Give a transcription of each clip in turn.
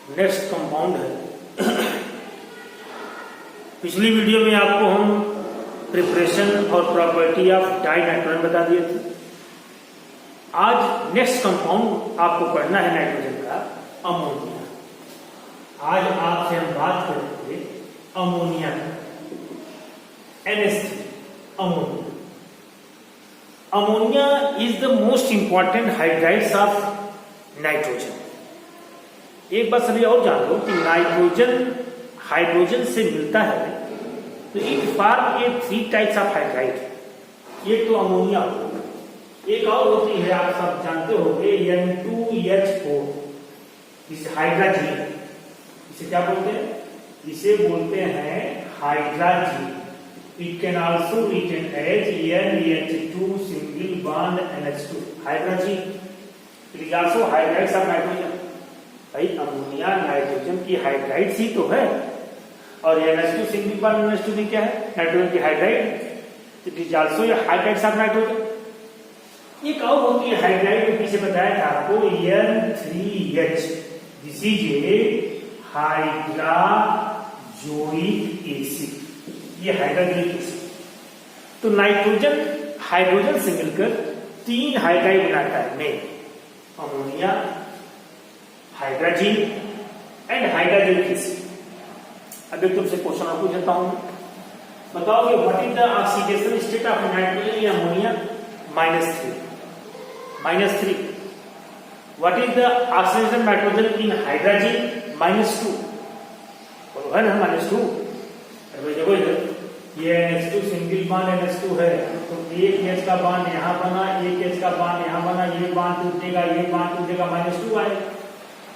Next compound है। पिछली video में आपको हम प्रिपरेशन और प्रॉपर्टी ऑफ डाइनाइट्रोजन बता दिए थे। आज नेक्स्ट कंपाउंड आपको पढ़ना है नाइट्रोजन का, अमोनिया। आज आपसे हम बात करेंगे ammonia, NH3 ammonia. Ammonia is the most important hydrides of nitrogen. एक बात सभी और जान लो कि नाइट्रोजन हाइड्रोजन से मिलता है तो it form A 3 types of hydride. एक तो अमोनिया होगा, एक और होती है आप सब जानते होंगे N2H4, इसे हाइड्राजीन, इसे क्या बोलते हैं? इसे बोलते हैं hydrazine. It can also written as NH2 single bond NH2, hydrazine. It is also hydrides of nitrogen. भाई अमोनिया नाइट्रोजन की हाइड्राइड्स ही तो है, और NH2 सिंगल बॉन्ड NH2 भी क्या है? नाइट्रोजन की hydride. It is also a hydrides of nitrogen. एक और होती है हाइड्राइड, पीछे बताया था आपको, N3H। This is a hydrazoic acid, ये हाइड्रोजोइक एसिड। तो नाइट्रोजन हाइड्रोजन से मिलकर 3 हाइड्राइड बनाता है, में ammonia, hydrazine and hydrazoic acid. अब एक तुमसे क्वेश्चन और पूछ देता हूं, बताओ कि what is the oxidation state of nitrogen या ammonia? -3। What is the oxidation nitrogen in hydrogen? -2। बोलो है ना, -2। देखो ये NH2 सिंगल बॉन्ड NH2 है, तो एक H का बॉन्ड यहाँ बना, एक H का बॉन्ड यहाँ बना, ये बॉन्ड टूटेगा, ये बॉन्ड टूटेगा, -2 आए।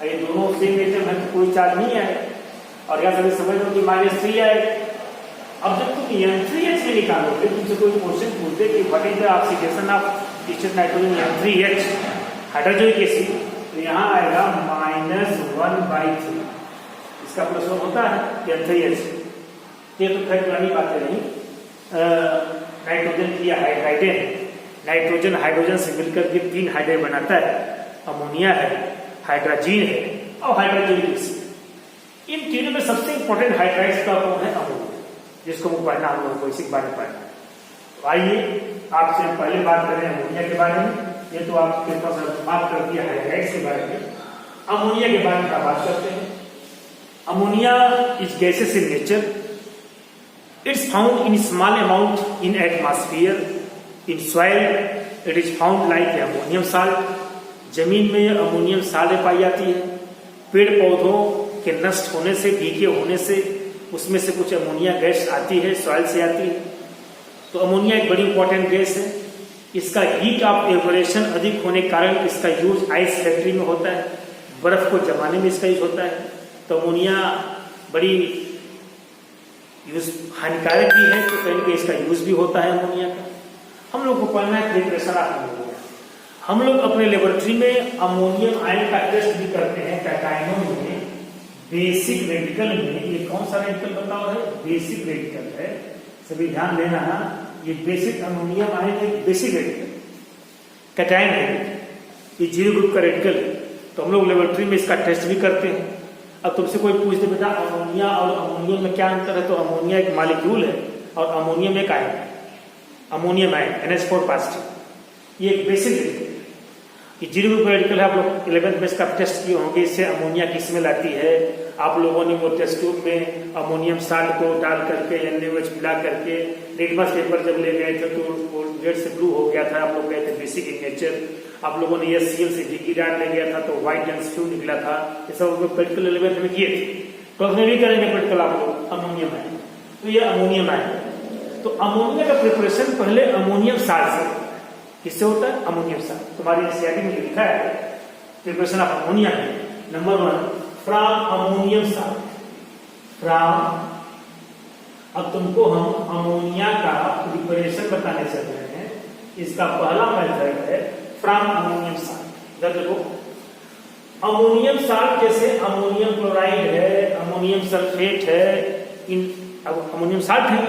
ये दोनों सेम एटम है तो कोई चार्ज नहीं आए, और यहाँ सभी समझ लो कि -3 आए। अब जब तुम N3H में निकालोगे, तुमसे कोई क्वेश्चन पूछते कि what is the oxidation of state nitrogen N3H hydrazoic acid, तो यहाँ आएगा -1/3। इसका प्लस होता है N3H। ये तो खैर पुरानी बातें नहीं, नाइट्रोजन की हाइड्राइड है, नाइट्रोजन हाइड्रोजन से मिलकर के 3 हाइड्राइड बनाता है, अमोनिया है, हाइड्रोजीन है और हाइड्रोजोइक एसिड। इन तीनों में सबसे इंपॉर्टेंट हाइड्राइड्स का कौन है? अमोनिया, जिसको वो पढ़ना हम लोग को इसी के बारे में पढ़ना है। तो आइए आपसे हम पहले बात करें अमोनिया के बारे में। ये तो आपके पास बात करती है हाइड्राइड्स के बारे में, अमोनिया के बारे में बात करते हैं। Ammonia is gases in nature. It's found in small amount in atmosphere, in soil. It is found like ammonium salt. जमीन में अमोनियम साल्ट पाई जाती है। पेड़ पौधों के नष्ट होने से, भीगे होने से उसमें से कुछ अमोनिया गैस आती है, सॉइल से आती है। तो अमोनिया एक बड़ी इंपॉर्टेंट गैस है। इसका हीट ऑफ एवपोरेशन अधिक होने के कारण इसका यूज आइस फैक्ट्री में होता है, बर्फ को जमाने में इसका यूज होता है। तो अमोनिया बड़ी यूज हानिकारक भी है, तो कहीं कहीं इसका यूज भी होता है अमोनिया का। हम लोग को पढ़ना है प्रिपरेशन ऑफ अमोनिया। हम लोग अपने लेबोरेटरी में अमोनियम आयन का टेस्ट भी करते हैं, कैटायनों में, बेसिक रेडिकल में। ये कौन सा रेडिकल बताओ है? बेसिक रेडिकल है, सभी ध्यान देना। ये बेसिक अमोनियम आयन एक बेसिक रेडिकल कैटायन है, ये 0 ग्रुप का रेडिकल है। तो हम लोग लेबोरेटरी में इसका टेस्ट भी करते हैं। अब तुमसे कोई पूछ दे बेटा अमोनिया और अमोनियम में क्या अंतर है, तो अमोनिया एक मॉलिक्यूल है और अमोनियम एक आयन है, अमोनियम आयन NH4 पॉजिटिव। ये एक बेसिक रेडिकल, ये 0 ग्रुप रेडिकल है। आप लोग 11th में इसका टेस्ट किए होंगे, इससे अमोनिया की स्मेल आती है। आप लोगों ने वो टेस्ट ट्यूब में अमोनियम साल्ट को डाल करके NaOH मिला करके लिटमस पेपर जब ले गए थे तो वो रेड से ब्लू हो गया था। आप लोग गए थे बेसिक इन नेचर। आप लोगों ने HCl से डिग्री डाल ले गया था तो व्हाइट NH2 निकला था। ये सब प्रैक्टिकल 11th में किए थे, तो उसमें भी करेंगे प्रैक्टिकल आप लोग अमोनियम आयन। तो ये अमोनियम आयन। तो अमोनिया का प्रिपरेशन पहले अमोनियम साल्ट से। किससे होता है? Ammonium salt. तुम्हारी एनसीईआरटी में लिखा है प्रिपरेशन ऑफ अमोनिया में, number 1 from ammonium salt, from. अब तुमको हम अमोनिया का प्रिपरेशन बताने चल रहे हैं। इसका पहला मेथड है फ्रॉम अमोनियम साल्ट। इधर देखो, अमोनियम साल्ट जैसे अमोनियम क्लोराइड है, अमोनियम सल्फेट है, इन अमोनियम साल्ट है।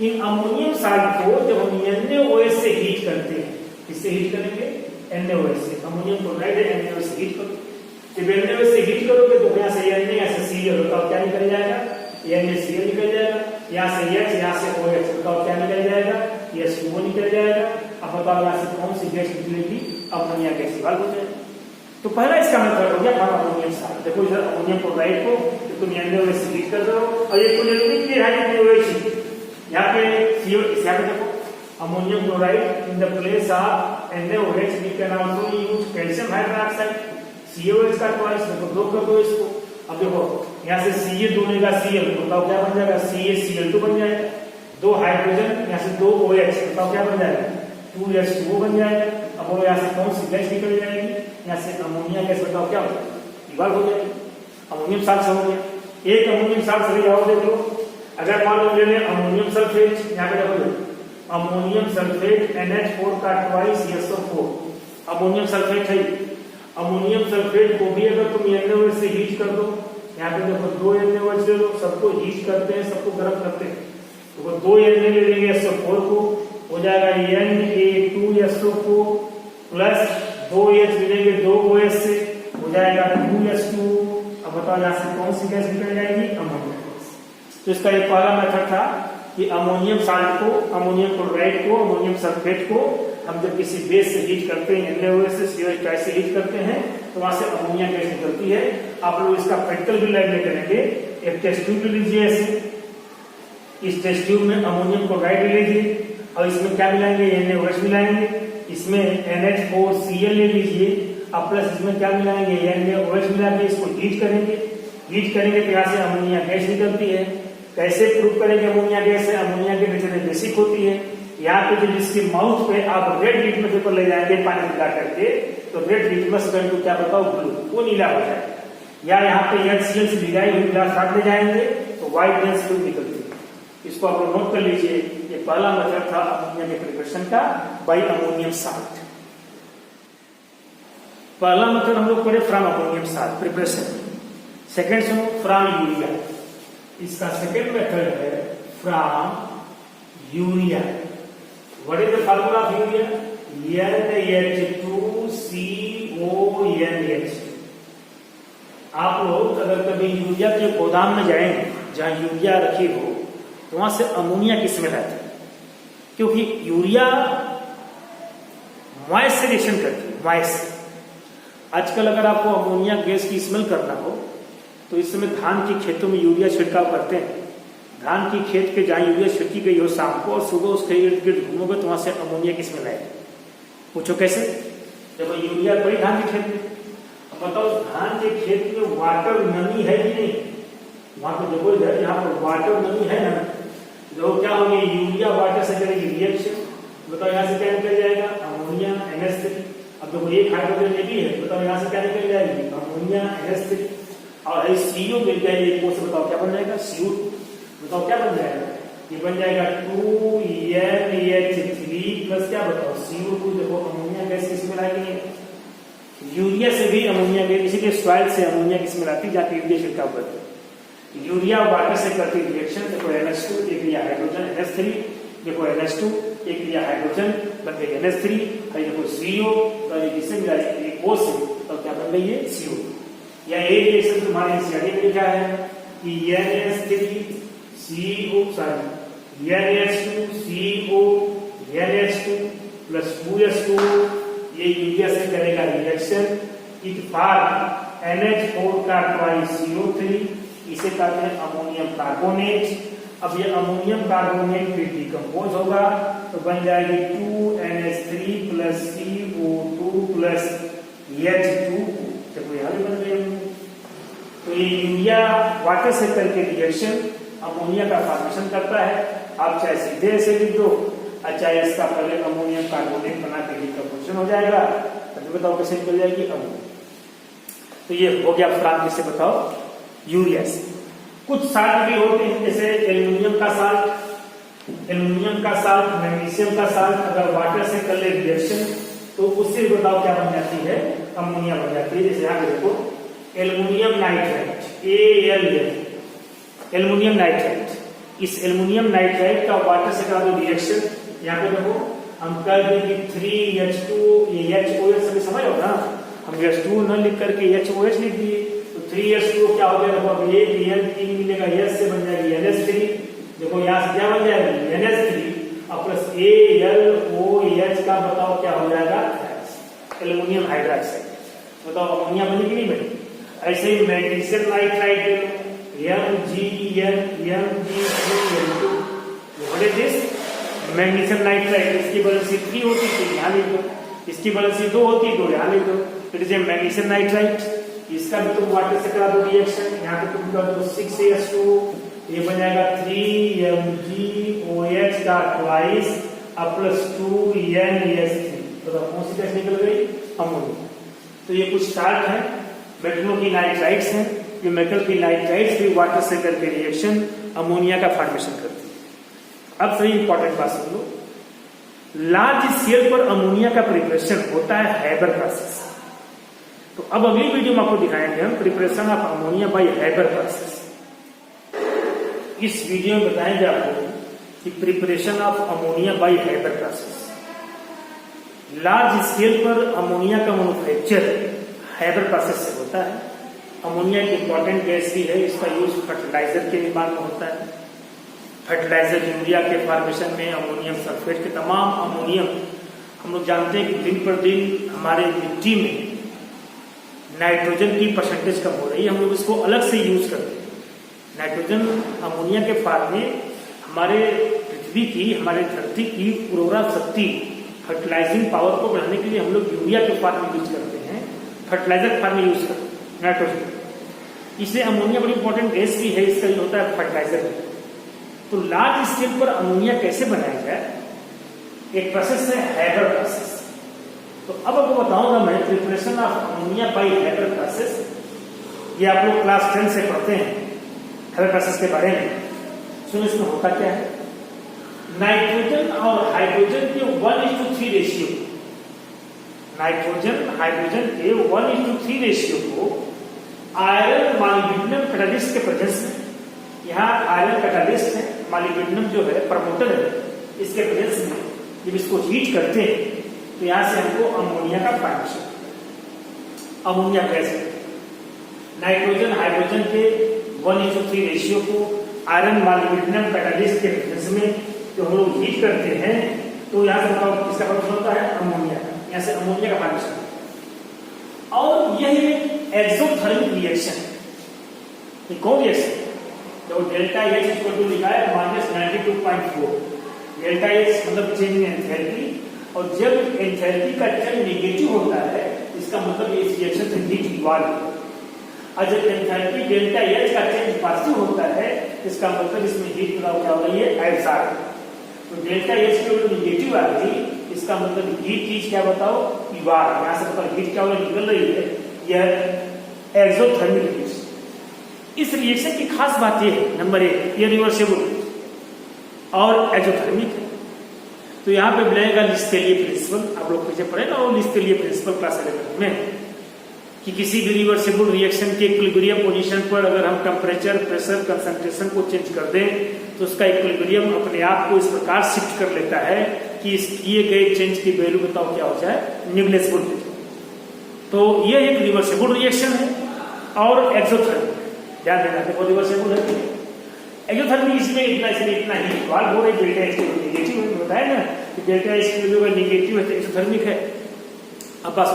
इन अमोनियम साल्ट को जब हम NaOH से हीट करते हैं, किससे हीट करेंगे? NaOH से। अमोनियम क्लोराइड है, NaOH से हीट करो जब Na से हीट करोगे तो यहाँ से Na यहाँ से Cl बताओ क्या निकल जाएगा, NaCl निकल जाएगा, यहाँ से H यहाँ से OH बताओ क्या निकल जाएगा, H2O निकल जाएगा। अब बताओ यहाँ से कौन सी गैस निकलेगी, अमोनिया गैस इवाल्व हो जाएगी। तो पहला इसका मेथड हो गया हम अमोनियम साल्ट। देखो इधर अमोनियम क्लोराइड को तुम Na से हीट कर दो और एक को ले लो कि हाइड्रोजन यहाँ पे CO यहाँ पे देखो ammonium chloride in the place of NaOH we can also use calcium hydroxide COH का ट्वाइस, देखो दो कर दो इसको। अब देखो यहाँ से Ca जुड़ेगा Cl बताओ क्या बन जाएगा, CaCl2 बन जाएगा। दो हाइड्रोजन यहाँ से दो OH बताओ क्या बन जाएगा, 2H2O बन जाएगा। अब वो यहाँ से कौन सी गैस निकल जाएगी, यहाँ से अमोनिया गैस बताओ क्या हो जाएगी, इवाल्व हो जाएगी। अमोनियम साल्ट हो गया। एक अमोनियम साल्ट सही जवाब देख लो। अगर मान लो ले लें अमोनियम सल्फेट, यहाँ पे देखो अमोनियम सल्फेट NH4 का ट्वाइस SO4 अमोनियम सल्फेट है। अमोनियम सल्फेट को भी अगर तुम NaOH से हीट कर दो, यहाँ पे देखो दो NaOH ले लो, सबको हीट करते हैं, सबको गर्म करते हैं, तो वो दो Na ले लेंगे SO4 को, हो जाएगा Na2SO4 प्लस 2H मिलेंगे 2OH से, हो जाएगा 2H2। अब बताओ यहाँ से कौन सी गैस निकल जाएगी, अमोनिया गैस। तो इसका एक पहला मेथड था कि अमोनियम साल्ट को, अमोनियम क्लोराइड को, अमोनियम सल्फेट को हम जब किसी बेस से हीट करते हैं, NaOH से COH से हीट करते हैं तो वहां से अमोनिया गैस निकलती है। आप लोग इसका प्रैक्टिकल भी लैब में करेंगे। एक टेस्ट ट्यूब ले लीजिए ऐसे, इस टेस्ट ट्यूब में अमोनियम क्लोराइड ले लीजिए और इसमें क्या मिलाएंगे, NaOH मिलाएंगे, इसमें NH4Cl ले लीजिए अब प्लस इसमें क्या मिलाएंगे, NaOH मिला के इसको हीट करेंगे। हीट करेंगे तो यहाँ से अमोनिया गैस निकलती है। कैसे प्रूव करेंगे अमोनिया गैस है, अमोनिया की नेचर बेसिक होती है। यहाँ पे जो जिसके माउथ पे आप रेड लिटमस पेपर ले जाएंगे पानी मिला करके, तो रेड लिटमस पेपर को क्या बताओ, ब्लू, वो नीला हो जाएगा। या यहाँ पे HCl से भिगाई हुई ग्लास काट ले जाएंगे तो व्हाइट गैस क्यों निकलती है। इसको आप लोग नोट कर लीजिए। ये पहला मेथड था अमोनिया के प्रिपरेशन का बाई अमोनियम साल्ट। पहला मेथड हम लोग करें from ammonium salt preparation. Second सुनो, फ्रॉम यूरिया। इसका सेकेंड मेथड है from urea. What is the formula of urea, NH2CONH। आप लोग अगर कभी यूरिया के गोदाम में जाएंगे जहां यूरिया रखी हो तो वहां से अमोनिया की स्मेल आती है, क्योंकि यूरिया मॉइस्ट से रिएक्शन करती है, मॉइस्ट। आजकल अगर आपको अमोनिया गैस की स्मेल करना हो तो इस समय धान के खेतों में यूरिया छिड़काव करते हैं। धान की खेत के जहां यूरिया छिड़की गई हो शाम को और सुबह उसके इर्द गिर्द घूमोगे तो वहां से अमोनिया की स्मेल आएगी। पूछो कैसे, देखो यूरिया पड़ी धान के खेत में, अब बताओ धान के खेत में वाटर नमी है कि नहीं, वहां पे देखो इधर यहाँ पर वाटर नमी है ना, देखो क्या होगी, यूरिया वाटर से करेगी रिएक्शन, बताओ यहाँ से क्या निकल जाएगा, अमोनिया NH3। अब देखो एक हाइड्रोजन ये भी है, बताओ यहाँ से क्या निकल जाएगी, अमोनिया NH3। और CO मिल जाए एक से, बताओ क्या बन जाएगा, CO। बताओ क्या बन जाएगा, ये बन जाएगा 2NH3 प्लस क्या बताओ CO2। देखो अमोनिया गैस की स्मेल आएगी, यूरिया से भी अमोनिया गैस, इसीलिए सॉइल से अमोनिया की स्मेल आती है जाके यूरिया छिड़काव करते हैं। यूरिया वाटर से करती रिएक्शन, देखो NH2 एक लिया हाइड्रोजन NH3, देखो NH2 एक लिया हाइड्रोजन बन गई NH3, और देखो CO तो ये किससे मिला, एक O से, तो क्या बन गई है CO। या ये रिएक्शन तुम्हारे एनसीईआरटी में लिखा है कि NH3CO sorry NH2CO NH2 plus 2H2 ये यूरिया से करेगा रिएक्शन, इट फॉर्म NH4 का ट्वाइस CO3, इसे कहते हैं अमोनियम कार्बोनेट। अब ये अमोनियम कार्बोनेट फिर डिकम्पोज होगा तो बन जाएगी 2NH3 plus CO2 plus H2। देखो यहाँ भी बन गई। तो ये यूरिया वाटर से करके रिएक्शन अमोनिया का फॉर्मेशन करता है। आप चाहे सीधे ऐसे लिख दो, चाहे इसका पहले अमोनियम कार्बोनेट बना के डिकम्पोजिशन हो जाएगा, तभी बताओ कैसे निकल जाएगी अमोनिया। तो ये हो गया फ्रॉम, किसे बताओ, यूरिया से। कुछ साल्ट भी होते हैं जैसे एल्युमिनियम का साल्ट, एल्युमिनियम का साल्ट, मैग्नीशियम का साल्ट, अगर वाटर से कर ले रिएक्शन तो उससे बताओ क्या बन जाती है, अमोनिया बन जाती है। जैसे यहाँ पे देखो aluminium nitrite ALN, aluminium nitrite, इस एल्युमिनियम नाइट्राइट का वाटर से करा दो रिएक्शन, यहाँ पे देखो हम कर देंगे 3H2, ये HOH सभी समझ होगा ना, हम H2O न लिख करके HOH लिख दिए, तो 3H2O क्या हो गया, अब एक N3 मिलेगा, H से बन जाएगी NH3, देखो यहाँ से क्या बन जाएगी NH3 और प्लस AlOH का बताओ क्या हो जाएगा, एल्युमिनियम हाइड्रोक्साइड। बताओ अमोनिया बनी कि नहीं बनी। ऐसे ही magnesium nitride MgN, what is this, magnesium nitride, इसकी वैलेंसी 3 होती है, यहाँ लिख दो, इसकी वैलेंसी 2 होती है, यहाँ लिख दो, it is a magnesium nitride, इसका भी तुम वाटर से करा दो रिएक्शन, यहाँ पे तुम कर दो 6H2, ये बन जाएगा 3MgOH का ट्वाइस अब प्लस 2NH3, तो कौन सी गैस निकल गई, अमोनिया। तो ये कुछ साल्ट है, मेटलों की नाइट्राइड्स हैं, ये मेटल की नाइट्राइड्स भी वाटर से करके रिएक्शन अमोनिया का फॉर्मेशन करती है। अब सही इंपॉर्टेंट बात सुन लो, लार्ज स्केल पर अमोनिया का प्रिपरेशन होता है हैबर प्रोसेस। तो अब अगली वीडियो में आपको दिखाएंगे हम preparation of ammonia bye Haber process. इस वीडियो में बताएंगे आपको कि preparation of ammonia bye Haber process. Large scale पर अमोनिया का मैन्युफैक्चर हैबर प्रोसेस से होता है। अमोनिया एक इंपॉर्टेंट गैस भी है, इसका यूज फर्टिलाइजर के निर्माण में होता है। फर्टिलाइजर यूरिया के फॉर्मेशन में अमोनियम सल्फेट के तमाम अमोनियम, हम लोग जानते हैं कि दिन पर दिन हमारे मिट्टी में नाइट्रोजन की परसेंटेज कम हो रही है, हम लोग इसको अलग से यूज करते हैं। नाइट्रोजन अमोनिया के फॉर्म में हमारे पृथ्वी की, हमारे धरती की उर्वरा शक्ति, फर्टिलाइजिंग पावर को बढ़ाने के लिए हम लोग यूरिया के फॉर्म में यूज करते हैं, फर्टिलाइजर फॉर्म में यूज करते हैं नाइट्रोजन। इसलिए अमोनिया बड़ी इंपॉर्टेंट गैस भी है, इसका यूज होता है फर्टिलाइजर। तो लार्ज स्केल पर अमोनिया कैसे बनाया जाए, एक प्रोसेस है हैबर प्रोसेस। तो अब आपको बताऊंगा मैं preparation of ammonia bye Haber process. ये आप लोग क्लास 10 से पढ़ते हैं हैबर प्रोसेस के बारे में। सुनो इसमें होता क्या है, नाइट्रोजन और हाइड्रोजन के 1:3 रेशियो, नाइट्रोजन हाइड्रोजन के 1:3 रेशियो को आयरन मॉलिब्डेनम कैटालिस्ट के प्रेजेंस में, यहाँ आयरन कैटालिस्ट है, मॉलिब्डेनम जो है प्रमोटर है, इसके प्रेजेंस में जब इसको हीट करते हैं तो यहां से हमको अमोनिया का formation, ammonia gas. Nitrogen hydrogen के 1:3 रेशियो को आयरन मॉलिब्डेनम कैटालिस्ट के प्रेजेंस में जो हम लोग हीट करते हैं तो यहाँ से बताओ किसका फॉर्मेशन होता है, अमोनिया का। यहाँ से अमोनिया का फॉर्मेशन, और यह एक एक्सोथर्मिक रिएक्शन है। कौन रिएक्शन, तो डेल्टा H इक्वल टू लिखा है -92.4, डेल्टा H मतलब चेंज इन एंथैल्पी, और जब एंथैल्पी का चेंज नेगेटिव होता है इसका मतलब इस रिएक्शन से हीट इवॉल्व है, और जब एंथैल्पी डेल्टा H का चेंज पॉजिटिव होता है इसका मतलब इसमें हीट क्या हो रही है, एब्सॉर्ब। तो डेल्टा H की वैल्यू नेगेटिव आ गई, इसका मतलब हीट चीज क्या बताओ, इवॉल्व। यहाँ से पता हीट क्या हो निकल रही है, यह एक्सोथर्मिक रिएक्शन। इस रिएक्शन की खास बात यह है, नंबर 1 ये रिवर्सिबल और एक्सोथर्मिक है। तो यहाँ पे मिलेगा लिस्टेलिए प्रिंसिपल, आप लोग पीछे पढ़े ना वो लिस्टेलिए प्रिंसिपल क्लास 11 में, कि किसी भी रिवर्सिबल रिएक्शन के इक्विलिब्रियम पोजीशन पर अगर हम टेम्परेचर, प्रेशर, कंसंट्रेशन को चेंज कर दें तो उसका इक्विलिब्रियम अपने आप को इस प्रकार शिफ्ट कर लेता है कि इस किए गए चेंज की वैल्यू बताओ क्या हो जाए, निग्लेजिबल हो जाए। तो ये एक रिवर्सिबल रिएक्शन है और एक्सोथर्मिक, ध्यान देना, देखो रिवर्सिबल है, एक्सोथर्मिक इसमें इतना ही इवॉल्व हो रही, डेल्टा H की नेगेटिव है, बताया ना कि डेल्टा H की वैल्यू नेगेटिव है तो एक्सोथर्मिक है। अब बात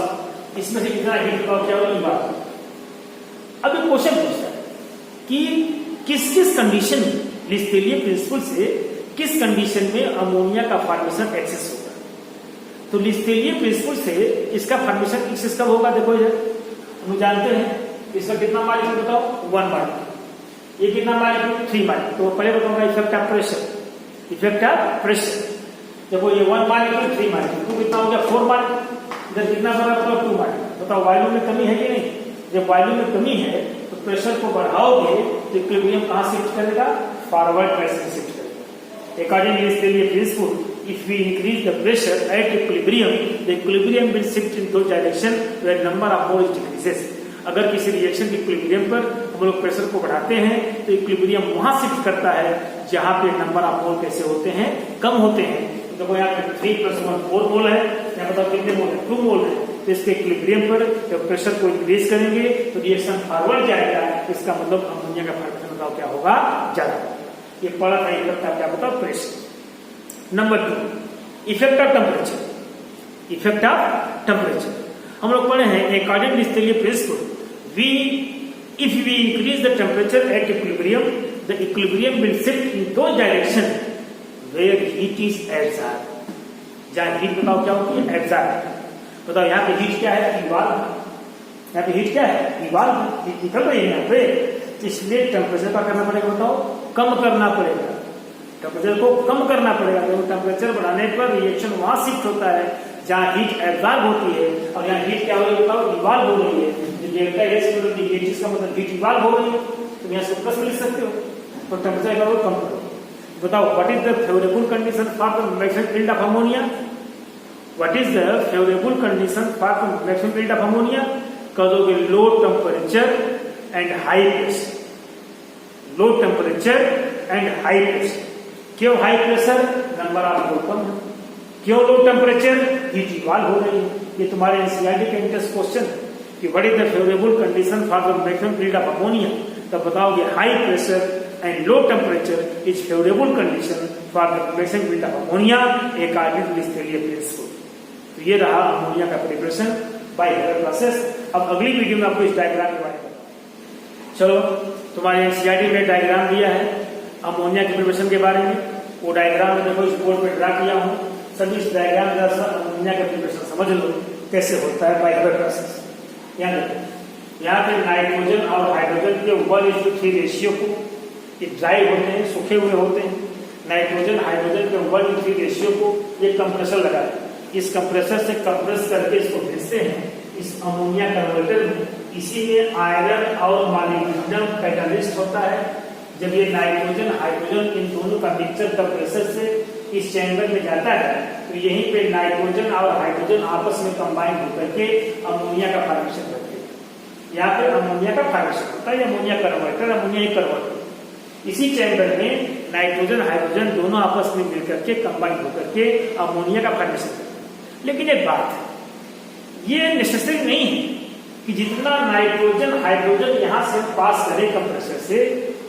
इसमें से कितना हीट पावर क्या होगा, अब एक क्वेश्चन पूछता है कि किस किस कंडीशन में लिस्टेलिए प्रिंसिपल से किस कंडीशन में अमोनिया का फॉर्मेशन एक्सेस होगा। तो लिस्टेलिए प्रिंसिपल से इसका फॉर्मेशन एक्सेस कब होगा, देखो इधर हम जानते हैं इसका कितना मॉलिक्यूल बताओ, 1 मॉलिक्यूल, ये कितना मॉलिक्यूल, 3 मॉलिक्यूल। तो पहले बताऊंगा effect of pressure, effect of pressure. देखो ये 1 मॉलिक्यूल 3 मॉलिक्यूल, तो कितना हो गया 4 मॉलिक्यूल, इधर कितना बड़ा होगा 2 मॉलिक्यूल। बताओ वॉल्यूम में कमी है कि नहीं, जब वॉल्यूम में कमी है तो प्रेशर को बढ़ाओगे तो इक्विलिब्रियम कहां शिफ्ट करेगा, फॉरवर्ड डायरेक्शन शिफ्ट करेगा। According to Le Chatelier principle, if we increase the pressure at equilibrium, the equilibrium will shift in those direction where number of moles decreases. अगर किसी रिएक्शन के इक्विलिब्रियम पर हम लोग प्रेशर को बढ़ाते हैं तो इक्विलिब्रियम वहां शिफ्ट करता है जहां पे नंबर ऑफ मोल कैसे होते हैं, कम होते हैं। तो देखो यहाँ पे 3 + 1 4 मोल है, यहाँ बताओ कितने मोल है, 2 मोल है। तो इसके इक्विलिब्रियम पर जब प्रेशर को इंक्रीज करेंगे तो रिएक्शन फॉरवर्ड जाएगा, इसका मतलब अमोनिया का फॉर्मेशन बताओ क्या होगा, ज्यादा। ये पढ़ा था इफेक्ट ऑफ क्या बताओ, pressure. Number 2 effect of temperature. Effect of temperature हम लोग पढ़े हैं according to Le Chatelier principle if we increase the temperature at equilibrium the equilibrium will shift in the direction where heat is absorb. जहां heat बताओ क्या होती है, absorb. बताओ यहाँ पे हीट क्या है, इवाल्व। यहाँ पे हीट क्या है, इवाल्व, हीट निकल रही है यहाँ पे, इसलिए टेम्परेचर का करना पड़ेगा, बताओ कम करना पड़ेगा, टेम्परेचर को कम करना पड़ेगा। तो टेम्परेचर बढ़ाने पर रिएक्शन वहां शिफ्ट होता है जहां हीट एब्सॉर्ब होती है, और यहाँ हीट क्या हो रही है बताओ, इवाल्व हो रही है। डेल्टा एच ये चीज का मतलब हीट इवाल्व हो रही है, तुम यहाँ से प्लस लिख सकते हो, तो टेम्परेचर का कम करो। बताओ what is the favourable condition for the maximum yield of ammonia. What is the favourable condition for the maximum yield of ammonia. कहोगे low temperature and high pressure. Low temperature and high pressure. क्यों high pressure, number of mole कम है। क्यों low temperature, heat evolve हो रही है। ये तुम्हारे एनसीईआरटी का इंटरेस्ट क्वेश्चन कि what is the favourable condition for the maximum yield of ammonia, तब बताओगे high pressure and low temperature is favourable condition for the maximum yield of ammonia according to Le Chatelier principle. तो ये रहा ammonia का preparation bye हेगर process. अब अगली video में आपको इस डायग्राम के बारे में, चलो तुम्हारे एनसीईआरटी में डायग्राम दिया है अमोनिया के प्रिपरेशन के बारे में, वो डायग्राम देखो इस बोर्ड पे ड्रा किया हूं, सभी इस डायग्राम के साथ अमोनिया का प्रिपरेशन समझ लो कैसे होता है बाय हेगर प्रोसेस। यहाँ देखो, यहाँ पे नाइट्रोजन और हाइड्रोजन के 1:3 रेशियो को, ये ड्राई होते हैं, सूखे हुए होते हैं, नाइट्रोजन हाइड्रोजन के 1:3 रेशियो को ये कंप्रेसर लगा है, इस कंप्रेसर से कंप्रेस करके इसको भेजते हैं इस अमोनिया कन्वर्टर में। इसी में आयरन और मॉलिब्डेनम कैटालिस्ट होता है। जब ये नाइट्रोजन हाइड्रोजन इन दोनों का मिक्सचर कंप्रेसर से इस चैम्बर में जाता है तो यहीं पे नाइट्रोजन और हाइड्रोजन आपस में कंबाइन होकर के अमोनिया का फॉर्मेशन करते हैं। यहाँ पे अमोनिया का फॉर्मेशन होता है, अमोनिया कन्वर्टर, अमोनिया ही कन्वर्टर। इसी चैम्बर में नाइट्रोजन हाइड्रोजन दोनों आपस में मिलकर के कंबाइन होकर के अमोनिया का फॉर्मेशन करते हैं। लेकिन एक बात है, ये नेसेसरी नहीं है कि जितना नाइट्रोजन हाइड्रोजन यहाँ से पास करे कंप्रेसर से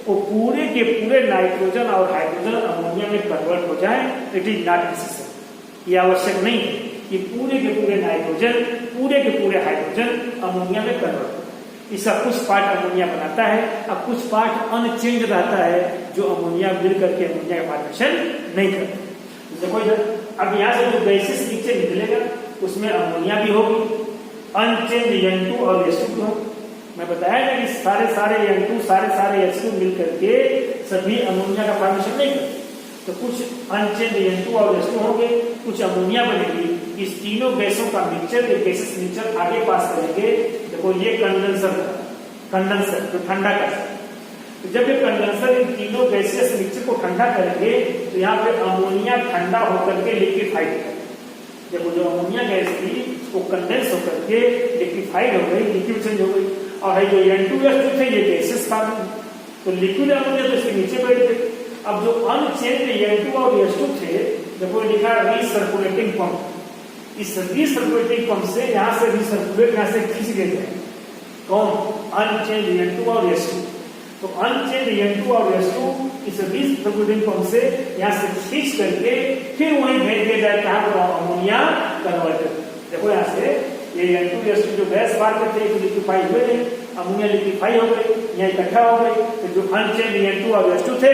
वो पूरे के पूरे नाइट्रोजन और हाइड्रोजन अमोनिया में कन्वर्ट हो जाए। इट इज नॉट नेसेसरी, ये आवश्यक नहीं है कि पूरे के पूरे नाइट्रोजन पूरे के पूरे हाइड्रोजन अमोनिया में कन्वर्ट हो। इसका कुछ पार्ट अमोनिया बनाता है और कुछ पार्ट अनचेंज रहता है जो अमोनिया मिल करके अमोनिया का फॉर्मेशन नहीं करता। देखो इधर, अब यहाँ से जो गैसेस नीचे निकलेगा उसमें अमोनिया भी होगी, अनचेंज N2 और H2 भी होगी। मैं बताया ना कि सारे N2 सारे H2 मिल करके सभी अमोनिया का फॉर्मेशन नहीं करते, तो कुछ अनचेंज N2 और H2 होंगे, कुछ अमोनिया बनेगी। इस तीनों गैसों का मिक्सचर, ये गैसेस मिक्सचर आगे पास करेंगे। देखो ये कंडेंसर जो ठंडा कर, तो जब ये कंडेंसर इन तीनों गैसेस मिक्सचर को ठंडा करेंगे तो यहाँ पे अमोनिया ठंडा होकर के लिक्विफाइड हो। जब जो अमोनिया गैस थी वो कंडेंस होकर के लिक्विफाइड हो गई, लिक्विड चेंज हो गई, और जो N2 H2 थे ये गैसेस था, तो लिक्विड अमोनिया तो इसके नीचे बैठ गए। अब जो अनचेंज N2 और H2 थे, देखो लिखा रीसर्कुलेटिंग पंप, इस रीसर्कुलेटिंग पंप से यहाँ से रीसर्कुलेट यहाँ से खींच लेते हैं कौन, अनचेंज N2 और H2। तो अनचेंज N2 और H2 इस रीसर्कुलेटिंग पंप से यहाँ से खींच करके फिर वहीं भेज दिया जाए कहाँ पर, अमोनिया कन्वर्टर। देखो यहाँ से ये N2 H2 जो गैस बाहर करते थे लिक्विफाई हुए, अमोनिया लिक्विफाई हो गई, यहाँ इकट्ठा हो गई। तो जो अनचेंज N2 और H2 थे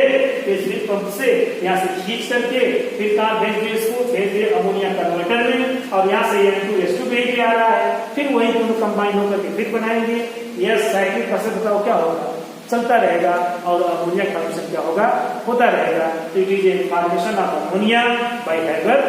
इस रीस पंप से यहाँ से खींच करके फिर कहाँ भेज दिए, इसको भेज दिए अमोनिया कन्वर्टर में, और यहाँ से N2 H2 भेज दिया आ रहा है, फिर वही दोनों कंबाइन होकर के फिर बनाएंगे। यह साइक्लिक प्रोसेस बताओ क्या होगा, चलता रहेगा और अमोनिया फॉर्मेशन क्या होगा, होता रहेगा। तो it is a formation of ammonia bye हेगर